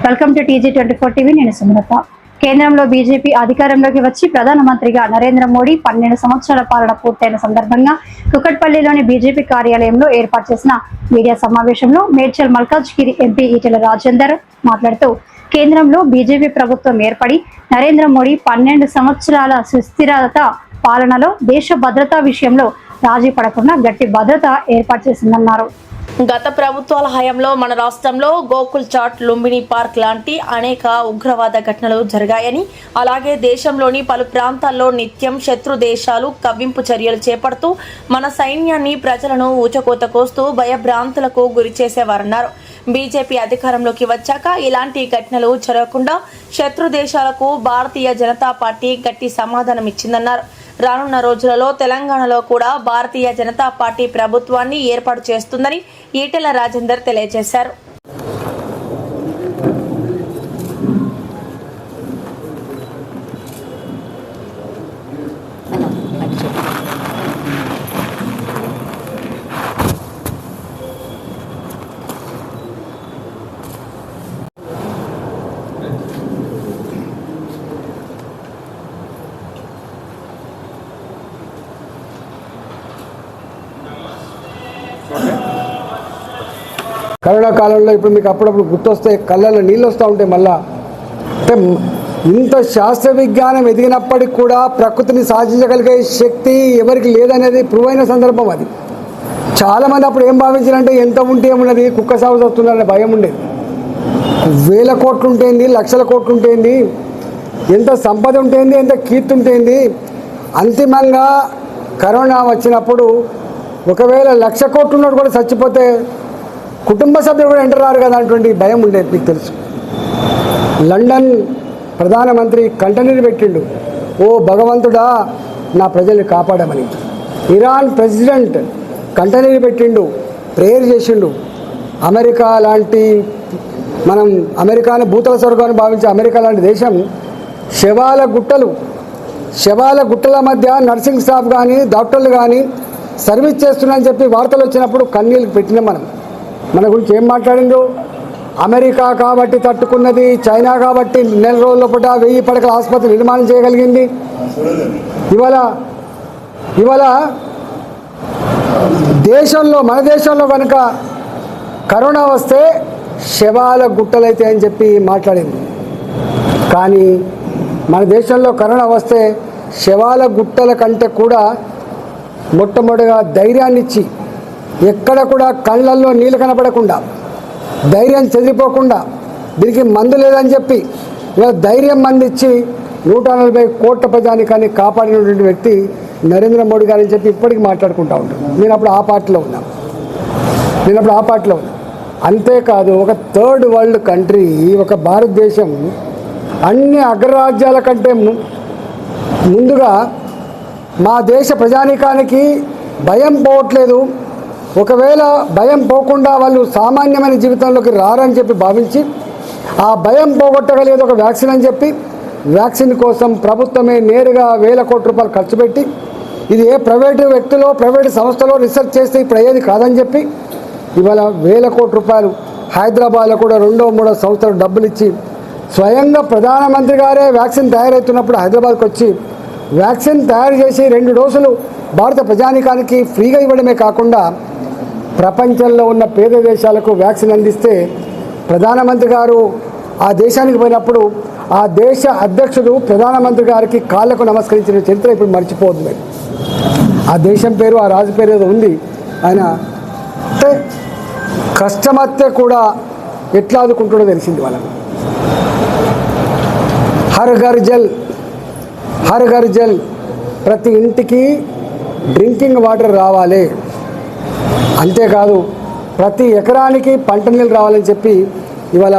Welcome to TG24 TV. నేను సుమలత. కేంద్రంలో BJP అధికారంలోకి వచ్చి ప్రధానమంత్రిగా నరేంద్ర మోడీ 12 సంవత్సరాల పాలన పూర్తయిన సందర్భంగా కుకట్పల్లిలోని బీజేపీ కార్యాలయంలో ఏర్పాటు చేసిన మీడియా సమావేశంలో మేడ్చల్ మల్కాజ్గిరి ఎంపీ ఈటెల రాజేందర్ మాట్లాడుతూ, కేంద్రంలో బీజేపీ ప్రభుత్వం ఏర్పడి నరేంద్ర మోడీ 12 సంవత్సరాల సుస్థిరత పాలనలో దేశ భద్రతా విషయంలో రాజీ పడకుండా గట్టి భద్రత ఏర్పాటు చేసిందన్నారు. గత ప్రభుత్వాల హయాంలో మన రాష్ట్రంలో గోకుల్ చాట్, లుంబిని పార్క్ లాంటి అనేక ఉగ్రవాద ఘటనలు జరిగాయని, అలాగే దేశంలోని పలు ప్రాంతాల్లో నిత్యం శత్రు దేశాలు కవ్వింపు చర్యలు చేపడుతూ మన సైన్యాన్ని, ప్రజలను ఊచకోత కోస్తూ భయభ్రాంతులకు గురి చేసేవారన్నారు. బీజేపీ అధికారంలోకి వచ్చాక ఇలాంటి ఘటనలు జరగకుండా శత్రు దేశాలకు భారతీయ జనతా పార్టీ గట్టి సమాధానం ఇచ్చిందన్నారు. రానున్న రోజులలో తెలంగాణలో కూడా భారతీయ జనతా పార్టీ ప్రభుత్వాన్ని ఏర్పాటు చేస్తుందని ఈటెల రాజేందర్ తెలియజేశారు. కరోనా కాలంలో ఇప్పుడు మీకు అప్పుడప్పుడు గుర్తొస్తే కళ్ళల్లో నీళ్ళు వస్తూ ఉంటాయి. మళ్ళా అంటే ఇంత శాస్త్ర విజ్ఞానం ఎదిగినప్పటికి కూడా ప్రకృతిని సాధించగలిగే శక్తి ఎవరికి లేదనేది ప్రూవ్ అయిన సందర్భం అది. చాలామంది అప్పుడు ఏం భావించారంటే ఎంత ఉంటే ఏమున్నది, కుక్క సాగు వస్తుందనే భయం ఉండేది. వేల కోట్లు ఉంటేంది, లక్షల కోట్లు ఉంటేంది, ఎంత సంపద ఉంటేంది, ఎంత కీర్తి ఉంటేంది. అంతిమంగా కరోనా వచ్చినప్పుడు ఒకవేళ 1,00,000 కోట్లు ఉన్నట్టు కూడా చచ్చిపోతే కుటుంబ సభ్యులు కూడా ఎంటర్ రారు కదా అటువంటి భయం ఉండేది. మీకు తెలుసు, లండన్ ప్రధానమంత్రి కంటనీరు పెట్టిండు, ఓ భగవంతుడా నా ప్రజల్ని కాపాడమని. ఇరాన్ ప్రెసిడెంట్ కంటనీరు పెట్టిండు, ప్రేయర్ చేసిండు. అమెరికా లాంటి మనం అమెరికాను భూతల స్వర్గాన్ని భావించే అమెరికా లాంటి దేశం శవాల గుట్టల మధ్య నర్సింగ్ స్టాఫ్ కానీ డాక్టర్లు కానీ సర్వీస్ చేస్తున్నారని చెప్పి వార్తలు వచ్చినప్పుడు కన్నీళ్ళు పెట్టినాం. మన గురించి ఏం మాట్లాడిందో, అమెరికా కాబట్టి తట్టుకున్నది, చైనా కాబట్టి నెల రోజుల పూట 1000 పడకల ఆసుపత్రి నిర్మాణం చేయగలిగింది. ఇవాళ మన దేశంలో కనుక కరోనా వస్తే శవాల గుట్టలైతే అని చెప్పి మాట్లాడింది. కానీ మన దేశంలో కరోనా వస్తే శవాల గుట్టల కంటే కూడా మొట్టమొదటిగా ధైర్యాన్ని ఇచ్చి, ఎక్కడ కూడా కళ్ళల్లో నీళ్ళు కనపడకుండా, ధైర్యం చెదిరిపోకుండా, దీనికి మందు లేదని చెప్పి ఇలా ధైర్యం మందిచ్చి 140 కోట్ల ప్రజానికాన్ని కాపాడినటువంటి వ్యక్తి నరేంద్ర మోడీ గారు అని చెప్పి ఇప్పటికీ మాట్లాడుకుంటూ ఉంటాను. నేను అప్పుడు ఆ పార్టీలో ఉన్నా. అంతేకాదు, ఒక థర్డ్ వరల్డ్ కంట్రీ, ఒక భారతదేశం అన్ని అగ్రరాజ్యాల కంటే ముందుగా మా దేశ ప్రజానికానికి భయం పోవట్లేదు, ఒకవేళ భయం పోకుండా వాళ్ళు సామాన్యమైన జీవితంలోకి రారని చెప్పి భావించి ఆ భయం పోగొట్టగలిగేది ఒక వ్యాక్సిన్ అని చెప్పి వ్యాక్సిన్ కోసం ప్రభుత్వమే నేరుగా వేల కోట్ల రూపాయలు ఖర్చు పెట్టి, ఇది ఏ ప్రైవేటు వ్యక్తులో ప్రైవేటు సంస్థలో రీసెర్చ్ చేస్తే ఇప్పుడు అయ్యేది కాదని చెప్పి ఇవాళ వేల కోట్ల రూపాయలు హైదరాబాద్లో కూడా 2వ 3వ సంస్థలు డబ్బులు ఇచ్చి స్వయంగా ప్రధానమంత్రి గారే వ్యాక్సిన్ తయారవుతున్నప్పుడు హైదరాబాద్కి వచ్చి వ్యాక్సిన్ తయారు చేసి 2 డోసులు భారత ప్రజానికానికి ఫ్రీగా ఇవ్వడమే కాకుండా ప్రపంచంలో ఉన్న పేద దేశాలకు వ్యాక్సిన్ అందిస్తే ప్రధానమంత్రి గారు ఆ దేశానికి పోయినప్పుడు ఆ దేశ అధ్యక్షుడు ప్రధానమంత్రి గారికి కాళ్లకు నమస్కరించిన చరిత్ర ఇప్పుడు మర్చిపోతుంది. ఆ దేశం పేరు, ఆ రాజు పేరు ఏదో ఉంది. ఆయన అంటే కష్టమత్తే కూడా ఎట్లా ఆదుకుంటుండో తెలిసింది వాళ్ళకు. హర్ ఘర్ జల్, ప్రతి ఇంటికి డ్రింకింగ్ వాటర్ రావాలి, అంతేకాదు ప్రతి ఎకరానికి పంట నీళ్ళు రావాలని చెప్పి ఇవాళ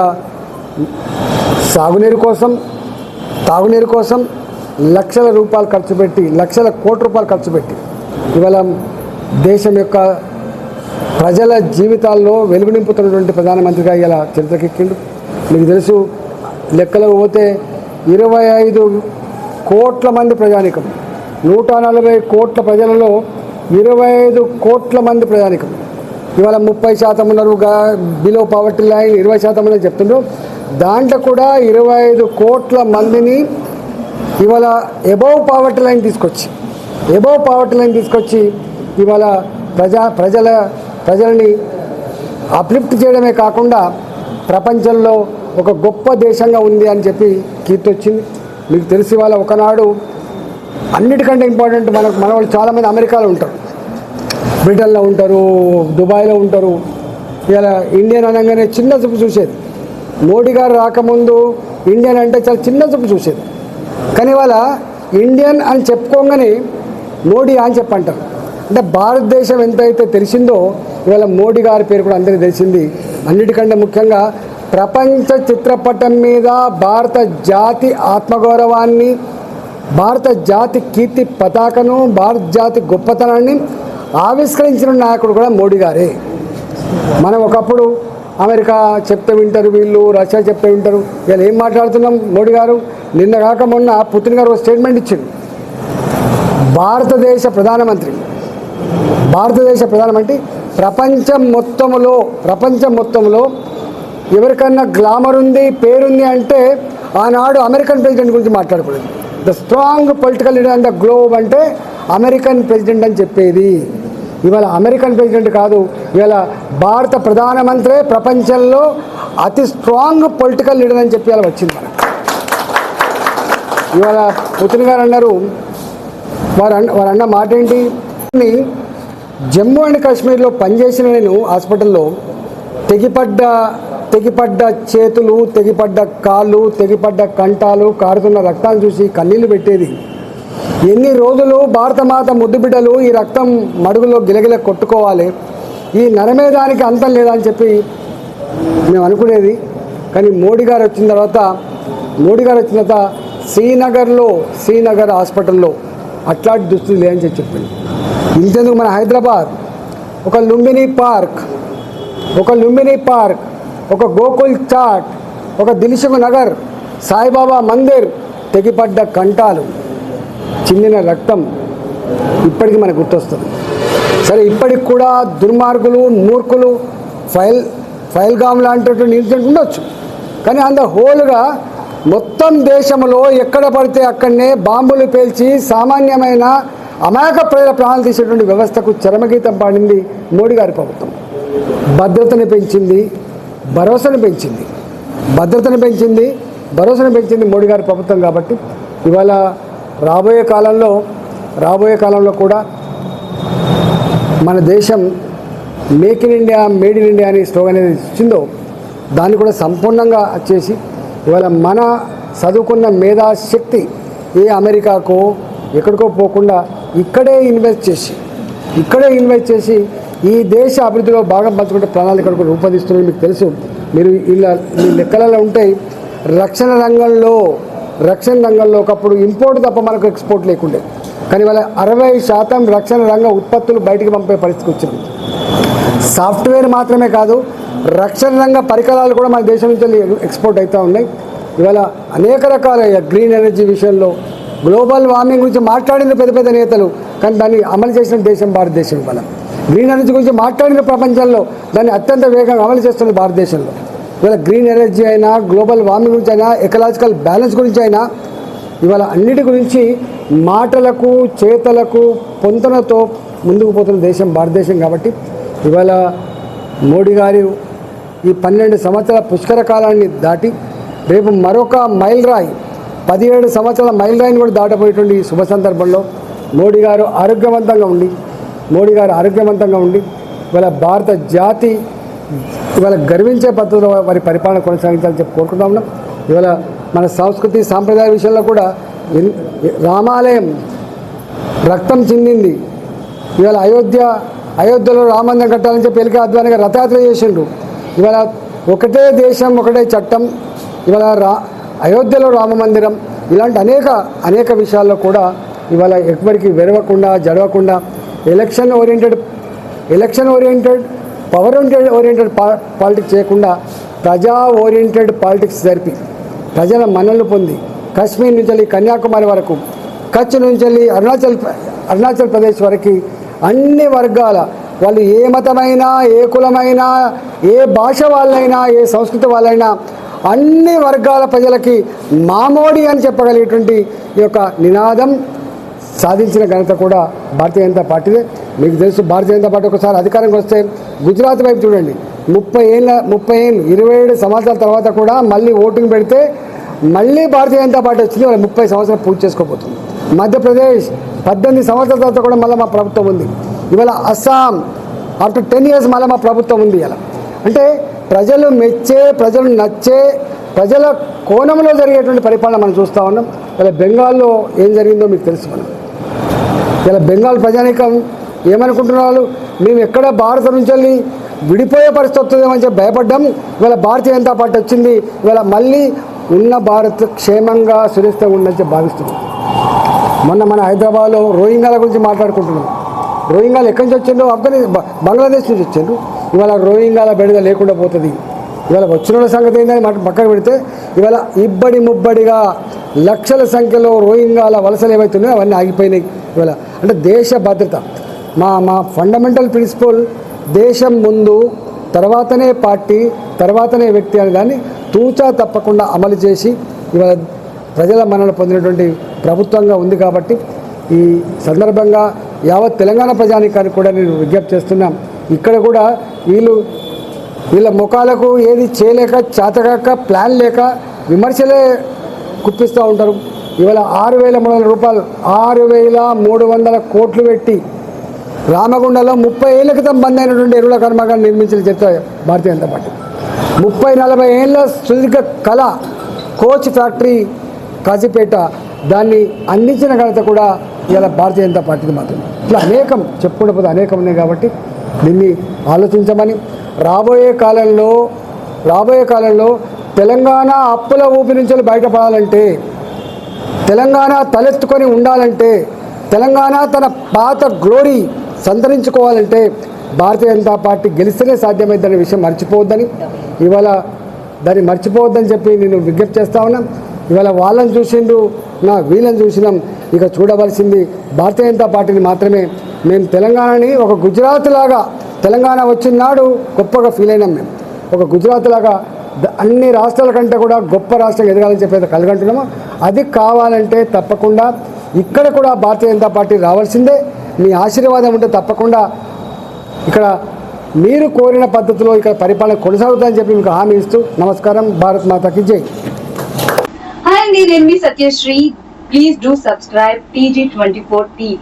సాగునీరు కోసం, తాగునీరు కోసం లక్షల రూపాయలు ఖర్చు పెట్టి, లక్షల కోట్ల రూపాయలు ఖర్చు పెట్టి ఇవాళ దేశం యొక్క ప్రజల జీవితాల్లో వెలుగు నింపుతున్నటువంటి ప్రధానమంత్రిగా ఇలా చరిత్రకెక్కిండు. మీకు తెలుసు, లెక్కలకు పోతే 25 కోట్ల మంది ప్రజానికం, 140 కోట్ల ప్రజలలో 25 కోట్ల మంది ప్రజానికం. ఇవాళ 30% ఉన్నారు బిలో పవర్టీ లైన్, 20% అని చెప్తుండ్రు. దాంట్లో కూడా 25 కోట్ల మందిని ఇవాళ ఎబోవ్ పావర్టీ లైన్ తీసుకొచ్చి ఇవాళ ప్రజలని అప్లిఫ్ట్ చేయడమే కాకుండా ప్రపంచంలో ఒక గొప్ప దేశంగా ఉంది అని చెప్పి కీర్తి వచ్చింది. మీకు తెలిసి ఇవాళ ఒకనాడు అన్నిటికంటే ఇంపార్టెంట్ మన వాళ్ళు చాలామంది అమెరికాలో ఉంటారు, బ్రిటన్లో ఉంటారు, దుబాయ్లో ఉంటారు. ఇలా ఇండియన్ అనగానే చిన్న చూపు చూసేది. మోడీ గారు రాకముందు ఇండియన్ అంటే చాలా చిన్న చూపు చూసేది. కానీ ఇవాళ ఇండియన్ అని చెప్పుకోగానే మోడీ అని చెప్పంటారు. అంటే భారతదేశం ఎంతైతే తెలిసిందో ఇవాళ మోడీ గారి పేరు కూడా అందరికీ తెలిసింది. అన్నిటికంటే ముఖ్యంగా ప్రపంచ చిత్రపటం మీద భారత జాతి ఆత్మగౌరవాన్ని, భారత జాతి కీర్తి పతాకను, భారత జాతి గొప్పతనాన్ని ఆవిష్కరించిన నాయకుడు కూడా మోడీ గారే. మనం ఒకప్పుడు అమెరికా చెప్తే వింటారు వీళ్ళు, రష్యా చెప్తే వింటారు. ఇలా ఏం మాట్లాడుతున్నాం? మోడీ గారు నిన్న కాక మొన్న పుతిన్ గారు ఒక స్టేట్మెంట్ ఇచ్చింది. భారతదేశ ప్రధానమంత్రి ప్రపంచం మొత్తంలో ఎవరికన్నా గ్లామర్ ఉంది, పేరుంది అంటే ఆనాడు అమెరికన్ ప్రెసిడెంట్ గురించి మాట్లాడుకోలేదు. The strong political leader on the globe అంటే అమెరికన్ ప్రెసిడెంట్ అని చెప్పేది. ఇవాళ అమెరికన్ ప్రెసిడెంట్ కాదు, ఇవాళ భారత ప్రధానమంత్రి ప్రపంచంలో అతి స్ట్రాంగ్ పొలిటికల్ లీడర్ అని చెప్పి అలా వచ్చింది మనకు. ఇవాళ పుతిన్ గారు అన్నారు, వారు అన్న మాట ఏంటి? జమ్మూ అండ్ కాశ్మీర్లో పనిచేసిన నేను హాస్పిటల్లో తెగిపడ్డ చేతులు, తెగిపడ్డ కాళ్ళు, తెగిపడ్డ కంఠాలు, కారుతున్న రక్తాన్ని చూసి కన్నీళ్లు పెట్టేది. ఎన్ని రోజులు భారతమాత ముద్దు బిడ్డలు ఈ రక్తం మడుగులో గిలగిల కొట్టుకోవాలి, ఈ నరమేదానికి అంతం లేదా అని చెప్పి మేము అనుకునేది. కానీ మోడీ గారు వచ్చిన తర్వాత శ్రీనగర్ హాస్పిటల్లో అట్లాంటి దుస్తులు లేదని చెప్పింది. ఇంతెందుకు మన హైదరాబాద్ ఒక లుంబిని పార్క్, ఒక గోకుల్ చాట్, ఒక దిల్సుఖ్ నగర్, సాయిబాబా మందిర్, తెగిపడ్డ కంఠాలు, చిందిన రక్తం ఇప్పటికీ మనకు గుర్తొస్తుంది. సరే, ఇప్పటికి కూడా దుర్మార్గులు, మూర్ఖులు, ఫైల్గామ్ లాంటి ఇన్సిడెంట్ ఉండొచ్చు. కానీ అంత హోల్గా మొత్తం దేశంలో ఎక్కడ పడితే అక్కడనే బాంబులు పేల్చి సామాన్యమైన అమాయక ప్రజల ప్రాణాలు తీసేటువంటి వ్యవస్థకు చరమగీతం పాడింది మోడీ గారి ప్రభుత్వం. భద్రతను పెంచింది, భరోసాను పెంచింది మోడీ గారి ప్రభుత్వం. కాబట్టి ఇవాళ రాబోయే కాలంలో కూడా మన దేశం make in India, made in India అని స్లోగన్ అనేది ఇచ్చిందో దాన్ని కూడా సంపూర్ణంగా చేసి ఇవాళ మన చదువుకున్న మేధాశక్తి ఏ అమెరికాకో ఎక్కడికో పోకుండా ఇక్కడే ఇన్వెస్ట్ చేసి ఈ దేశ అభివృద్ధిలో భాగం పంచుకుంటే ప్రణాళికలు కూడా రూపొందిస్తున్నది మీకు తెలుసు. మీరు ఇలా మీ లెక్కలలో ఉంటాయి. రక్షణ రంగంలో ఒకప్పుడు ఇంపోర్ట్ తప్ప మనకు ఎక్స్పోర్ట్ లేకుండే. కానీ వాళ్ళ 60% రక్షణ రంగ ఉత్పత్తులు బయటికి పంపే పరిస్థితికి వచ్చింది. సాఫ్ట్వేర్ మాత్రమే కాదు, రక్షణ రంగ పరికరాలు కూడా మన దేశం నుంచి ఎక్స్పోర్ట్ అవుతూ ఉన్నాయి. ఇవాళ అనేక రకాల గ్రీన్ ఎనర్జీ విషయంలో, గ్లోబల్ వార్మింగ్ గురించి మాట్లాడిన పెద్ద నేతలు, కానీ దాన్ని అమలు చేసిన దేశం భారతదేశం. ఇవాళ గ్రీన్ ఎనర్జీ గురించి మాట్లాడిన ప్రపంచంలో దాన్ని అత్యంత వేగంగా అమలు చేస్తుంది భారతదేశంలో. ఇవాళ గ్రీన్ ఎనర్జీ అయినా, గ్లోబల్ వార్మింగ్ గురించి అయినా, ఎకలాజికల్ బ్యాలెన్స్ గురించి అయినా, ఇవాళ అన్నిటి గురించి మాటలకు చేతలకు పొంతనతో ముందుకు పోతున్న దేశం భారతదేశం. కాబట్టి ఇవాళ మోడీ గారు ఈ 12 సంవత్సరాల పుష్కర కాలాన్ని దాటి రేపు మరొక మైల్ రాయి 17 సంవత్సరాల మైల్ రాయిని కూడా దాటపోయేటువంటి శుభ సందర్భంలో మోడీ గారు ఆరోగ్యవంతంగా ఉండి ఇవాళ భారత జాతి ఇవాళ గర్వించే పద్ధతిలో వారి పరిపాలన కొనసాగించాలని చెప్పి కోరుకుంటా ఉన్నాం. ఇవాళ మన సంస్కృతి సాంప్రదాయ విషయంలో కూడా రామాలయం రక్తం చిందింది. ఇవాళ అయోధ్యలో రామమందిరం కట్టాలని చెప్పి ఎలిక అద్వానిగా రథయాత్ర చేసిండ్రు. ఇవాళ ఒకటే దేశం ఒకటే చట్టం, ఇవాళ అయోధ్యలో రామమందిరం, ఇలాంటి అనేక విషయాల్లో కూడా ఇవాళ ఎవరికి వెరవకుండా జడవకుండా election oriented power oriented politics చేయకుండా ప్రజా ఓరియంటెడ్ పాలిటిక్స్ జరిపి ప్రజల మన్ననలు పొంది కాశ్మీర్ నుంచి వెళ్ళి కన్యాకుమారి వరకు, కచ్ నుంచి వెళ్ళి అరుణాచల్ ప్రదేశ్ వరకు అన్ని వర్గాల వాళ్ళు ఏ మతమైనా, ఏ కులమైనా, ఏ భాష వాళ్ళైనా, ఏ సంస్కృతి వాళ్ళైనా అన్ని వర్గాల ప్రజలకి మామోడి అని చెప్పగలిగేటువంటి ఈ యొక్క నినాదం సాధించిన ఘనత కూడా భారతీయ జనతా పార్టీదే. మీకు తెలుసు, భారతీయ జనతా పార్టీ ఒకసారి అధికారంకి వస్తే గుజరాత్ వైపు చూడండి, 30 ఏళ్ళు 27 సంవత్సరాల తర్వాత కూడా మళ్ళీ ఓటింగ్ పెడితే మళ్ళీ భారతీయ జనతా పార్టీ వచ్చింది. వాళ్ళ 30 సంవత్సరాలు పూర్తి చేసుకోబోతుంది. మధ్యప్రదేశ్ 18 సంవత్సరాల తర్వాత కూడా మళ్ళీ మా ప్రభుత్వం ఉంది. ఇవాళ అస్సాం ఆఫ్టర్ 10 ఇయర్స్ మళ్ళీ మా ప్రభుత్వం ఉంది. ఇలా అంటే ప్రజలు మెచ్చే, ప్రజలు నచ్చే, ప్రజల కోణంలో జరిగేటువంటి పరిపాలన మనం చూస్తూ ఉన్నాం. ఇలా బెంగాల్లో ఏం జరిగిందో మీకు తెలుసు. మనం ఇలా బెంగాల్ ప్రజానీకం ఏమనుకుంటున్నారు, మేము ఎక్కడ భారత నుంచి వెళ్ళి విడిపోయే పరిస్థితి వస్తుందేమని చెప్పి భయపడ్డాం. ఇవాళ భారతీయ జనతా పార్టీ వచ్చింది. ఇవాళ మళ్ళీ ఉన్న భారత్ క్షేమంగా సురక్షితంగా ఉందని చెప్పి భావిస్తున్నాం. మన హైదరాబాద్లో రోహింగ్యాల గురించి మాట్లాడుకుంటున్నాం. రోహింగ్యాలు ఎక్కడి నుంచి వచ్చిండ్రు? బంగ్లాదేశ్ నుంచి వచ్చిండ్రు. ఇవాళ రోహింగ్యాల బెడద లేకుండా పోతుంది. ఇవాళ వచ్చిన సంగతి ఏంటని పక్కన పెడితే ఇవాళ ఇబ్బడి ముబ్బడిగా లక్షల సంఖ్యలో రోహింగ్యాల వలసలు ఏవైతున్నాయో అవన్నీ ఆగిపోయినాయి. ఇవాళ అంటే దేశ భద్రత, మా ఫండమెంటల్ ప్రిన్సిపల్ దేశం ముందు, తర్వాతనే పార్టీ, తర్వాతనే వ్యక్తి అనే దాన్ని తూచా తప్పకుండా అమలు చేసి ఇవాళ ప్రజల మన్నన పొందినటువంటి ప్రభుత్వంగా ఉంది. కాబట్టి ఈ సందర్భంగా యావత్ తెలంగాణ ప్రజానీకానికి కూడా నేను విజ్ఞప్తి చేస్తున్నాం. ఇక్కడ కూడా వీళ్ళ ముఖాలకు ఏది చేయలేక, చేతగాక, ప్లాన్ లేక విమర్శలే కుప్పిస్తూ ఉంటారు. ఇవాళ 6,300 రూపాయలు 6,300 కోట్లు పెట్టి రామగుండలో 30 ఏళ్ల క్రితం బంద్ అయినటువంటి ఎరువుల కర్మాగారం నిర్మించిన చరిత్ర భారతీయ జనతా పార్టీ. 30-40 ఏళ్ళ సుదీర్ఘ కళ కోచ్ ఫ్యాక్టరీ కాజీపేట, దాన్ని అందించిన ఘనత కూడా ఇలా భారతీయ జనతా పార్టీకి మాత్రమే. ఇట్లా అనేకం చెప్పుకుంటూ పోతే అనేకం ఉన్నాయి. కాబట్టి దీన్ని ఆలోచించమని, రాబోయే కాలంలో తెలంగాణ అప్పుల ఊపి నుంచి బయటపడాలంటే, తెలంగాణ తలెత్తుకొని ఉండాలంటే, తెలంగాణ తన పాత గ్లోరీ సంతరించుకోవాలంటే భారతీయ జనతా పార్టీ గెలిస్తేనే సాధ్యమైందనే విషయం మర్చిపోవద్దని, ఇవాళ దాన్ని మర్చిపోవద్దని చెప్పి నేను విజ్ఞప్తి చేస్తా ఉన్నాం. ఇవాళ వాళ్ళని చూసిండు, వీళ్ళని చూసినాం. ఇక చూడవలసింది భారతీయ జనతా పార్టీని మాత్రమే. మేము తెలంగాణని ఒక గుజరాత్ లాగా, తెలంగాణ వచ్చిన నాడు గొప్పగా ఫీల్ అయినాం. మేము ఒక గుజరాత్ లాగా అన్ని రాష్ట్రాల కంటే కూడా గొప్ప రాష్ట్రం ఎదగాలని చెప్పేది కలగంటున్నాము. అది కావాలంటే తప్పకుండా ఇక్కడ కూడా భారతీయ జనతా పార్టీ రావాల్సిందే. మీ ఆశీర్వాదం ఉంటే తప్పకుండా ఇక్కడ మీరు కోరిన పద్ధతిలో ఇక్కడ పరిపాలన కొనసాగుతుందని చెప్పి మీకు హామీ ఇస్తూ నమస్కారం. భారత్ మాతాకి జై. హాయ్ అండి, నేను మీ Satyasri. Please do subscribe TG24 TV.